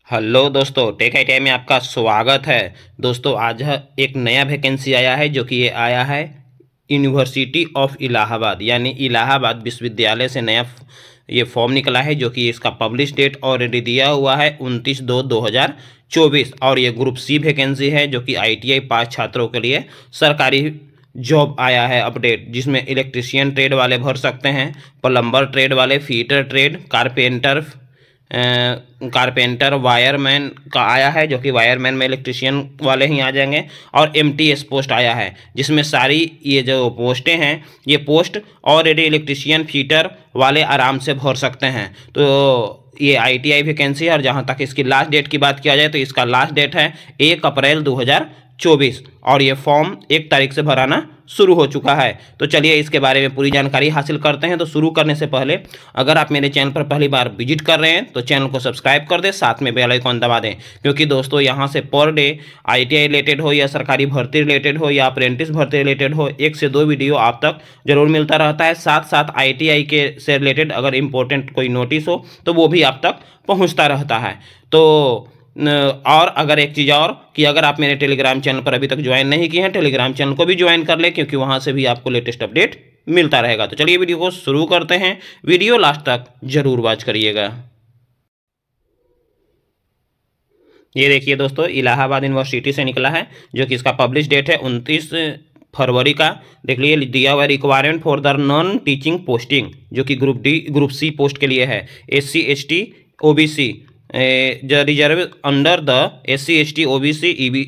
Hello दोस्तों, take ITI में आपका स्वागत है। दोस्तों आज एक नया वैकेंसी आया है जो कि ये आया है यूनिवर्सिटी ऑफ इलाहाबाद यानी इलाहाबाद विश्वविद्यालय से नया ये फॉर्म निकला है जो कि इसका पब्लिश डेट ऑलरेडी दिया हुआ है 29/2/2024 और ये ग्रुप सी वैकेंसी है जो कि आईटीआई पास छात्रों के लिए सरकारी जॉब आया है अपडेट, जिसमें इलेक्ट्रिशियन ट्रेड वाले भर सकते हैं, प्लम्बर ट्रेड वाले, फीटर ट्रेड, कारपेंटर वायरमैन का आया है जो कि वायरमैन में इलेक्ट्रिशियन वाले ही आ जाएंगे, और एमटीएस पोस्ट आया है जिसमें सारी ये जो पोस्टें हैं ये पोस्ट ऑलरेडी इलेक्ट्रिशियन फीटर वाले आराम से भर सकते हैं। तो ये आईटीआई वैकेंसी है और जहां तक इसकी लास्ट डेट की बात किया जाए तो इसका लास्ट डेट है 1 अप्रैल 2024 और ये फॉर्म 1 तारीख से भराना शुरू हो चुका है। तो चलिए इसके बारे में पूरी जानकारी हासिल करते हैं। तो शुरू करने से पहले अगर आप मेरे चैनल पर पहली बार विजिट कर रहे हैं तो चैनल को सब्सक्राइब कर दें, साथ में बेल आइकन दबा दें, क्योंकि दोस्तों यहाँ से पर डे आईटीआई रिलेटेड हो या सरकारी भर्ती रिलेटेड हो या अप्रेंटिस भर्ती रिलेटेड हो 1 से 2 वीडियो आप तक जरूर मिलता रहता है। साथ साथ आईटीआई के से रिलेटेड अगर इम्पोर्टेंट कोई नोटिस हो तो वो भी आप तक पहुँचता रहता है। तो और अगर एक चीज़ और कि अगर आप मेरे टेलीग्राम चैनल पर अभी तक ज्वाइन नहीं किए हैं, टेलीग्राम चैनल को भी ज्वाइन कर लें, क्योंकि वहां से भी आपको लेटेस्ट अपडेट मिलता रहेगा। तो चलिए वीडियो को शुरू करते हैं, वीडियो लास्ट तक जरूर वॉच करिएगा। ये देखिए दोस्तों, इलाहाबाद यूनिवर्सिटी से निकला है जो कि इसका पब्लिश डेट है 29 फरवरी का। देख लीजिए दिया हुआ requirement for the non teaching posting जो कि ग्रुप सी पोस्ट के लिए है। SC ST OBC reserve under the SC ST OBC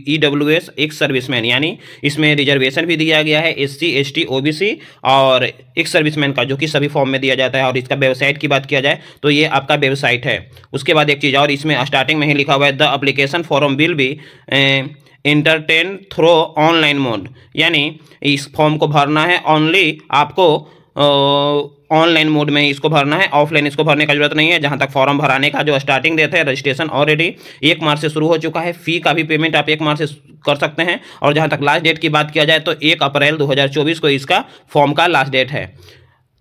EWS एक सर्विसमैन, यानी इसमें रिजर्वेशन भी दिया गया है SC ST OBC और एक सर्विसमैन का, जो कि सभी फॉर्म में दिया जाता है। और इसका वेबसाइट की बात किया जाए तो ये आपका वेबसाइट है। उसके बाद एक चीज़ और, इसमें स्टार्टिंग में ही लिखा हुआ है the application form will be entertain through online mode, यानी इस फॉर्म को भरना है ऑनली आपको ऑनलाइन मोड में इसको भरना है, ऑफलाइन इसको भरने का जरूरत नहीं है। जहां तक फॉर्म भराने का जो स्टार्टिंग डेट है, रजिस्ट्रेशन ऑलरेडी 1 मार्च से शुरू हो चुका है। फी का भी पेमेंट आप 1 मार्च से कर सकते हैं। और जहां तक लास्ट डेट की बात किया जाए तो 1 अप्रैल 2024 को इसका फॉर्म का लास्ट डेट है।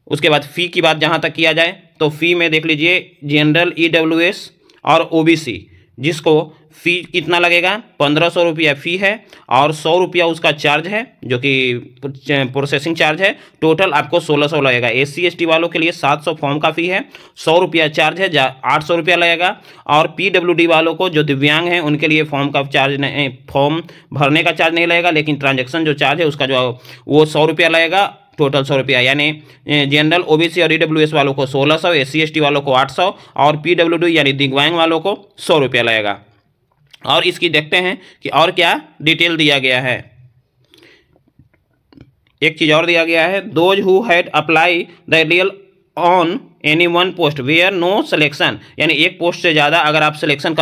उसके बाद फ़ी की बात जहाँ तक किया जाए तो फ़ी में देख लीजिए जनरल EWS और OBC जिसको फ़ी कितना लगेगा, 1500 रुपया फ़ी है और 100 रुपया उसका चार्ज है जो कि प्रोसेसिंग चार्ज है। टोटल आपको 1600 लगेगा। SC ST वालों के लिए 700 फॉर्म का फ़ी है, 100 रुपया चार्ज है, 800 रुपया लगेगा। और PWD वालों को जो दिव्यांग हैं उनके लिए फॉर्म का चार्ज नहीं, फॉर्म भरने का चार्ज नहीं लगेगा, लेकिन ट्रांजेक्शन जो चार्ज है उसका जो वो 100 रुपया लगेगा। टोटल 100 रुपया, यानी जनरल OBC और EWS वालों को 1600, SC ST वालों को 800 और PWD यानी दिव्यांग वालों को 100 रुपया लगेगा। और इसकी देखते हैं कि और क्या डिटेल दिया गया है। एक चीज़ और दिया गया है, those who had apply the real on any one post where no selection, यानी एक पोस्ट से ज़्यादा अगर आप सिलेक्शन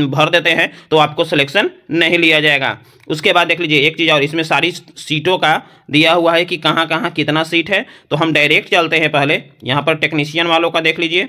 भर देते हैं तो आपको सिलेक्शन नहीं लिया जाएगा। उसके बाद देख लीजिए एक चीज़ और, इसमें सारी सीटों का दिया हुआ है कि कहाँ कहाँ कितना सीट है। तो हम डायरेक्ट चलते हैं, पहले यहाँ पर टेक्नीशियन वालों का देख लीजिए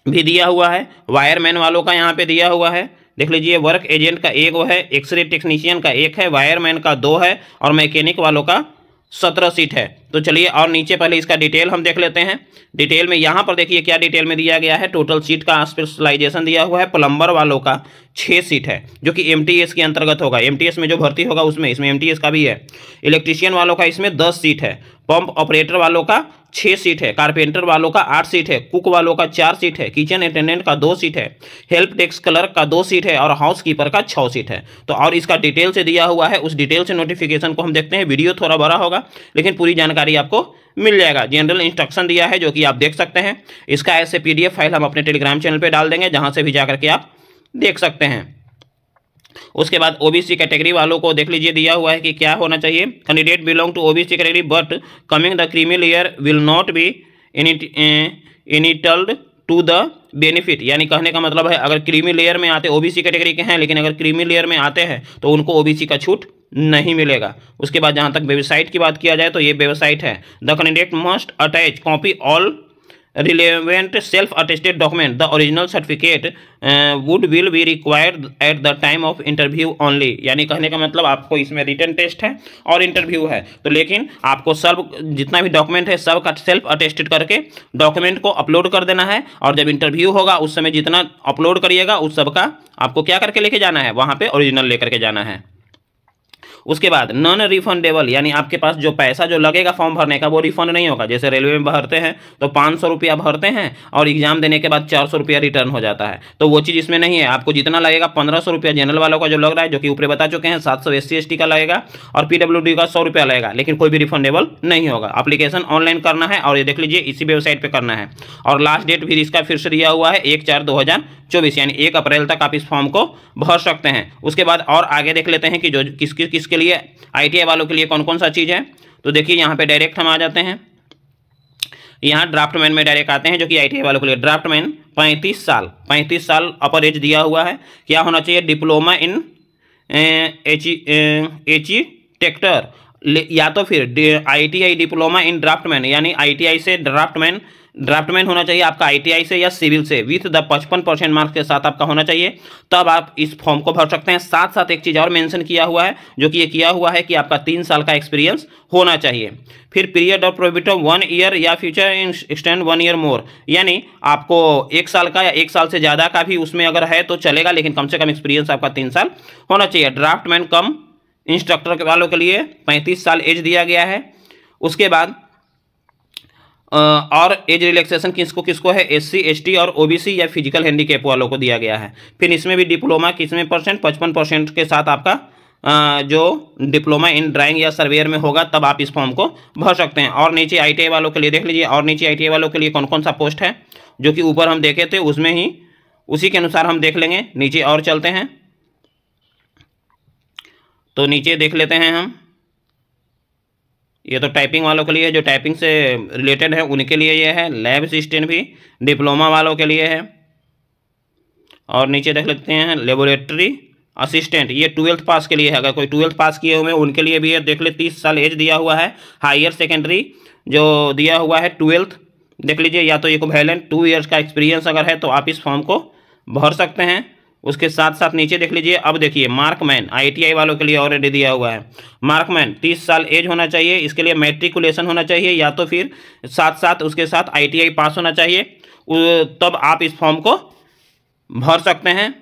भी दिया हुआ है, वायरमैन वालों का यहाँ पे दिया हुआ है। देख लीजिए वर्क एजेंट का 1 है, एक्सरे टेक्नीशियन का 1 है, वायरमैन का 2 है और मैकेनिक वालों का 17 सीट है। तो चलिए और नीचे पहले इसका डिटेल हम देख लेते हैं। डिटेल में यहाँ पर देखिए क्या डिटेल में दिया गया है। टोटल सीट का स्पेशलाइजेशन दिया हुआ है। प्लम्बर वालों का 6 सीट है जो कि MTS के अंतर्गत होगा। MTS में जो भर्ती होगा उसमें इसमें MTS का भी है। इलेक्ट्रिशियन वालों का इसमें 10 सीट है। पंप ऑपरेटर वालों का 6 सीट है। कारपेंटर वालों का 8 सीट है। कुक वालों का 4 सीट है। किचन अटेंडेंट का 2 सीट है। हेल्प डेस्क क्लर्क का 2 सीट है और हाउस कीपर का 6 सीट है। तो और इसका डिटेल से दिया हुआ है, उस डिटेल से नोटिफिकेशन को हम देखते हैं। वीडियो थोड़ा बड़ा होगा लेकिन पूरी जानकारी आपको मिल जाएगा। जनरल इंस्ट्रक्शन दिया है जो कि आप देख सकते हैं। इसका ऐसे PDF फाइल हम अपने टेलीग्राम चैनल पे डाल देंगे, जहां से भी जाकर के आप देख सकते हैं। उसके बाद OBC कैटेगरी वालों को देख लीजिए दिया हुआ है कि क्या होना चाहिए। Candidate belong to OBC category but coming the creamy layer will not be entitled to the benefit, यानी कहने का मतलब है अगर क्रीमी लेयर में आते OBC कैटेगरी के हैं लेकिन अगर क्रीमी लेयर में आते हैं तो उनको OBC का छूट नहीं मिलेगा। उसके बाद जहाँ तक वेबसाइट की बात किया जाए तो ये वेबसाइट है। The candidate must attach copy all relevant self-attested document, the original certificate will be required at the time of interview only। यानी कहने का मतलब आपको इसमें रिटन टेस्ट है और इंटरव्यू है, तो लेकिन आपको सब जितना भी डॉक्यूमेंट है सब का सेल्फ अटेस्टेड करके डॉक्यूमेंट को अपलोड कर देना है, और जब इंटरव्यू होगा उस समय जितना अपलोड करिएगा उस सब का आपको क्या करके लेके जाना है, वहाँ पे ओरिजिनल लेकर के जाना है। उसके बाद नॉन रिफंडेबल, यानी आपके पास जो पैसा जो लगेगा फॉर्म भरने का वो रिफंड नहीं होगा। जैसे रेलवे में भरते हैं तो 500 रुपया भरते हैं और एग्जाम देने के बाद 400 रुपया रिटर्न हो जाता है, तो वो चीज़ इसमें नहीं है। आपको जितना लगेगा 1500 रुपया जनरल वालों का जो लग रहा है, जो कि ऊपर बता चुके हैं, 700 SC ST का लगेगा और PWD का 100 रुपया लगेगा, लेकिन कोई भी रिफंडेबल नहीं होगा। अप्लीकेशन ऑनलाइन करना है और ये देख लीजिए इसी वेबसाइट पर करना है। और लास्ट डेट भी इसका फिर से दिया हुआ है 1/4/2024, यानी 1 अप्रैल तक आप इस फॉर्म को भर सकते हैं। उसके बाद और आगे देख लेते हैं कि जो किसके लिए ITI वालों के लिए कौन कौन सा चीज़ है। तो देखिए यहाँ पे डायरेक्ट हम आ जाते हैं, यहाँ ड्राफ्टमैन में डायरेक्ट आते हैं, जो कि ITI वालों के लिए ड्राफ्टमैन 35 साल अपर एज दिया हुआ है। क्या होना चाहिए, डिप्लोमा इन आर्किटेक्चर या तो फिर ITI डिप्लोमा इन ड्राफ्टमैन, यानी ITI से ड्राफ्टमैन होना चाहिए आपका ITI से या सिविल से, विथ द 55% मार्क्स के साथ आपका होना चाहिए, तब आप इस फॉर्म को भर सकते हैं। साथ साथ एक चीज़ और मेंशन किया हुआ है, जो कि ये किया हुआ है कि आपका 3 साल का एक्सपीरियंस होना चाहिए। फिर पीरियड ऑफ प्रोहिबिशन 1 ईयर या फ्यूचर एक्सटेंड 1 ईयर मोर, यानी आपको 1 साल का या 1 साल से ज़्यादा का भी उसमें अगर है तो चलेगा, लेकिन कम से कम एक्सपीरियंस आपका 3 साल होना चाहिए। ड्राफ्टमैन कम इंस्ट्रक्टर वालों के लिए 35 साल एज दिया गया है। उसके बाद और एज रिलैक्सेशन किसको है, SC ST और OBC या फिजिकल हैंडीकैप वालों को दिया गया है। फिर इसमें भी डिप्लोमा किसमें परसेंट, 55% के साथ आपका जो डिप्लोमा इन ड्राइंग या सर्वेयर में होगा, तब आप इस फॉर्म को भर सकते हैं। और नीचे ITI वालों के लिए देख लीजिए, और नीचे ITI वालों के लिए कौन कौन सा पोस्ट है, जो कि ऊपर हम देखे थे उसमें ही उसी के अनुसार हम देख लेंगे। नीचे और चलते हैं, तो नीचे देख लेते हैं हम। ये तो टाइपिंग वालों के लिए है, जो टाइपिंग से रिलेटेड है उनके लिए ये है। लैब असिस्टेंट भी डिप्लोमा वालों के लिए है। और नीचे देख लेते हैं लेबोरेटरी असिस्टेंट, ये 12th पास के लिए है। अगर कोई 12th पास किए हुए उनके लिए भी है। देख ले 30 साल एज दिया हुआ है। हायर सेकेंडरी जो दिया हुआ है 12th देख लीजिए, या तो इक्विवेलेंट 2 ईयर्स का एक्सपीरियंस अगर है तो आप इस फॉर्म को भर सकते हैं। उसके साथ साथ नीचे देख लीजिए, अब देखिए मार्कमैन ITI वालों के लिए ऑलरेडी दिया हुआ है। मार्कमैन 30 साल एज होना चाहिए, इसके लिए मैट्रिकुलेशन होना चाहिए, या तो फिर साथ साथ उसके साथ ITI पास होना चाहिए, तब आप इस फॉर्म को भर सकते हैं।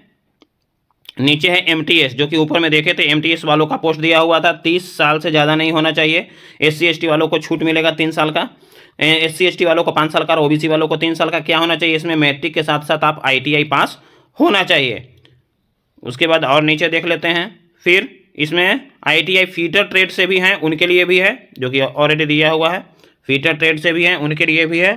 नीचे है MTS, जो कि ऊपर में देखे थे MTS वालों का पोस्ट दिया हुआ था, 30 साल से ज़्यादा नहीं होना चाहिए। SC ST वालों को छूट मिलेगा 3 साल का, SC ST वालों को 5 साल का और OBC वालों को 3 साल का। क्या होना चाहिए इसमें, मैट्रिक के साथ साथ आप ITI पास होना चाहिए। उसके बाद और नीचे देख लेते हैं, फिर इसमें ITI फीटर ट्रेड से भी हैं, उनके लिए भी है, जो कि ऑलरेडी दिया हुआ है। फीटर ट्रेड से भी हैं, उनके लिए भी है।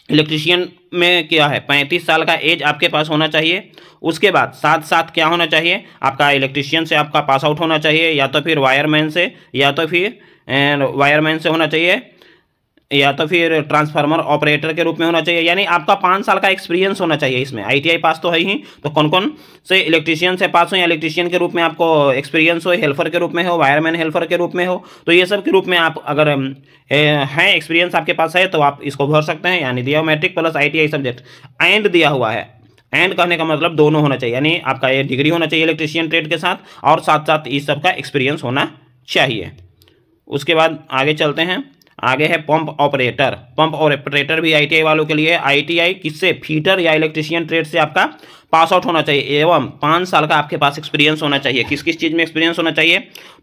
इलेक्ट्रीशियन में क्या है, 35 साल का एज आपके पास होना चाहिए। उसके बाद साथ साथ क्या होना चाहिए, आपका इलेक्ट्रीशियन से आपका पास आउट होना चाहिए, या तो फिर वायरमैन से, या तो फिर वायरमैन से होना चाहिए, या तो फिर ट्रांसफार्मर ऑपरेटर के रूप में होना चाहिए। यानी आपका 5 साल का एक्सपीरियंस होना चाहिए इसमें। ITI पास तो है ही, तो कौन कौन से इलेक्ट्रीशियन से पास हो, या इलेक्ट्रीशियन के रूप में आपको एक्सपीरियंस हो, हेल्पर के रूप में हो, वायरमैन हेल्पर के रूप में हो, तो ये सब के रूप में आप अगर हैं एक्सपीरियंस आपके पास है तो आप इसको भर सकते हैं। यानी दिया matric plus ITI subject and दिया हुआ है। एंड कहने का मतलब दोनों होना चाहिए, यानी आपका ये डिग्री होना चाहिए इलेक्ट्रीशियन ट्रेड के साथ, और साथ साथ इस सब का एक्सपीरियंस होना चाहिए। उसके बाद आगे चलते हैं, आगे है पंप ऑपरेटर। पंप ऑपरेटर भी ITI वालों के लिए। ITI किससे, फीटर या इलेक्ट्रीशियन ट्रेड से आपका पास आउट होना चाहिए, एवं 5 साल का आपके पास एक्सपीरियंस होना चाहिए। किस किस चीज़ में एक्सपीरियंस होना चाहिए,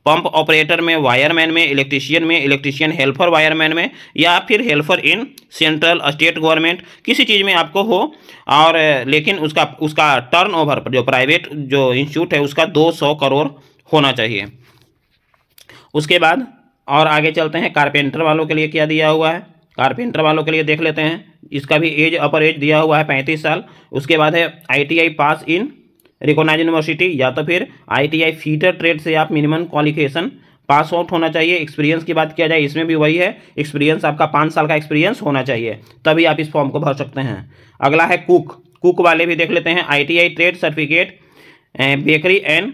पंप ऑपरेटर में, वायरमैन में, इलेक्ट्रीशियन हेल्पर वायरमैन में, या फिर helper in central state government, किसी चीज़ में आपको हो। और लेकिन उसका टर्नओवर जो प्राइवेट जो इंस्टीट्यूट है उसका 200 करोड़ होना चाहिए। उसके बाद और आगे चलते हैं, कारपेंटर वालों के लिए क्या दिया हुआ है। कारपेंटर वालों के लिए देख लेते हैं, इसका भी एज अपर एज दिया हुआ है 35 साल। उसके बाद है ITI पास इन रिकॉग्नाइज्ड यूनिवर्सिटी, या तो फिर ITI फीटर ट्रेड से आप मिनिमम क्वालिफिकेशन पास आउट होना चाहिए। एक्सपीरियंस की बात किया जाए, इसमें भी वही है, एक्सपीरियंस आपका 5 साल का एक्सपीरियंस होना चाहिए, तभी आप इस फॉर्म को भर सकते हैं। अगला है कुक वाले भी देख लेते हैं। ITI trade certificate bakery and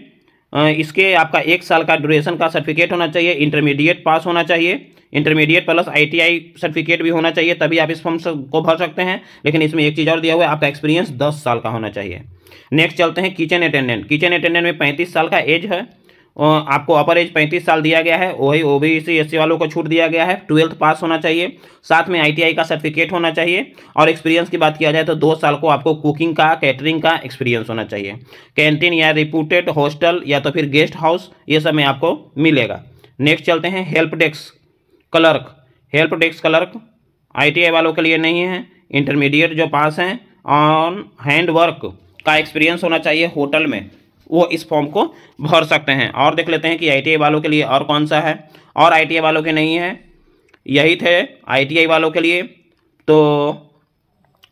इसके आपका 1 साल का ड्यूरेशन का सर्टिफिकेट होना चाहिए, इंटरमीडिएट पास होना चाहिए, इंटरमीडिएट प्लस ITI सर्टिफिकेट भी होना चाहिए, तभी आप इस फॉर्म को भर सकते हैं। लेकिन इसमें एक चीज़ और दिया हुआ है, आपका एक्सपीरियंस 10 साल का होना चाहिए। नेक्स्ट चलते हैं किचन अटेंडेंट। किचन अटेंडेंट में 35 साल का एज है, आपको अपर एज 35 साल दिया गया है, वही OBC SC वालों को छूट दिया गया है। 12th पास होना चाहिए, साथ में ITI का सर्टिफिकेट होना चाहिए। और एक्सपीरियंस की बात किया जाए तो 2 साल को आपको कुकिंग का, कैटरिंग का एक्सपीरियंस होना चाहिए। कैंटीन या रिप्यूटेड हॉस्टल या तो फिर गेस्ट हाउस, ये सब में आपको मिलेगा। नेक्स्ट चलते हैं help desk clerk. Help desk clerk ITI वालों के लिए नहीं है, इंटरमीडिएट जो पास हैं ऑन हैंड वर्क का एक्सपीरियंस होना चाहिए होटल में, वो इस फॉर्म को भर सकते हैं। और देख लेते हैं कि ITI वालों के लिए और कौन सा है, और ITI वालों के नहीं है, यही थे ITI वालों के लिए। तो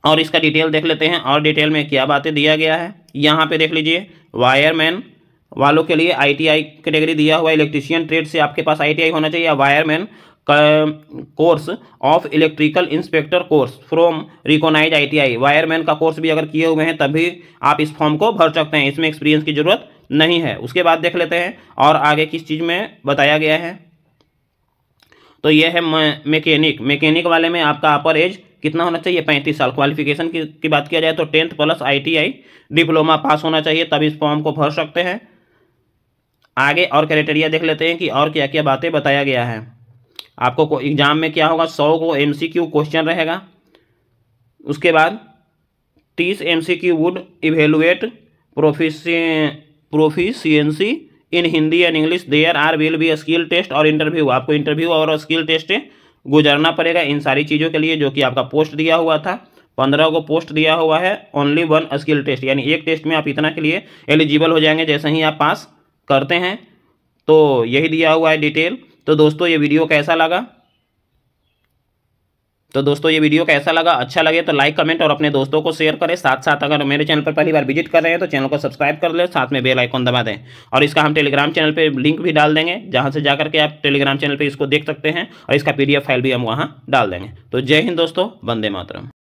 और इसका डिटेल देख लेते हैं, और डिटेल में क्या बातें दिया गया है। यहाँ पे देख लीजिए, वायरमैन वालों के लिए ITI कैटेगरी दिया हुआ है। इलेक्ट्रीशियन ट्रेड से आपके पास ITI होना चाहिए, wireman course of electrical inspector course from recognise ITI। Wireman का कोर्स भी अगर किए हुए हैं तभी आप इस फॉर्म को भर सकते हैं, इसमें एक्सपीरियंस की जरूरत नहीं है। उसके बाद देख लेते हैं और आगे किस चीज़ में बताया गया है। तो यह है मैकेनिक। मैकेनिक वाले में आपका अपर एज कितना होना चाहिए, 35 साल। क्वालिफिकेशन की बात किया जाए तो 10th plus ITI diploma pass होना चाहिए, तब इस फॉर्म को भर सकते हैं। आगे और क्राइटेरिया देख लेते हैं कि और क्या क्या बातें बताया गया है। आपको एग्जाम में क्या होगा, 100 को MCQ क्वेश्चन रहेगा। उसके बाद 30 MCQ would evaluate proficiency in Hindi and English. There are will be skill test और इंटरव्यू। आपको इंटरव्यू और स्किल टेस्ट गुजरना पड़ेगा इन सारी चीज़ों के लिए, जो कि आपका पोस्ट दिया हुआ था। 15 को पोस्ट दिया हुआ है, ओनली 1 स्किल टेस्ट, यानी एक टेस्ट में आप इतना के लिए एलिजिबल हो जाएंगे जैसे ही आप पास करते हैं। तो यही दिया हुआ है डिटेल। तो दोस्तों ये वीडियो कैसा लगा, अच्छा लगे तो लाइक कमेंट और अपने दोस्तों को शेयर करें। साथ साथ अगर मेरे चैनल पर पहली बार विजिट कर रहे हैं तो चैनल को सब्सक्राइब कर लें, साथ में बेल आइकॉन दबा दें। और इसका हम टेलीग्राम चैनल पे लिंक भी डाल देंगे, जहां से जाकर के आप टेलीग्राम चैनल पे इसको देख सकते हैं, और इसका PDF फाइल भी हम वहां डाल देंगे। तो जय हिंद दोस्तों, वंदे मातरम।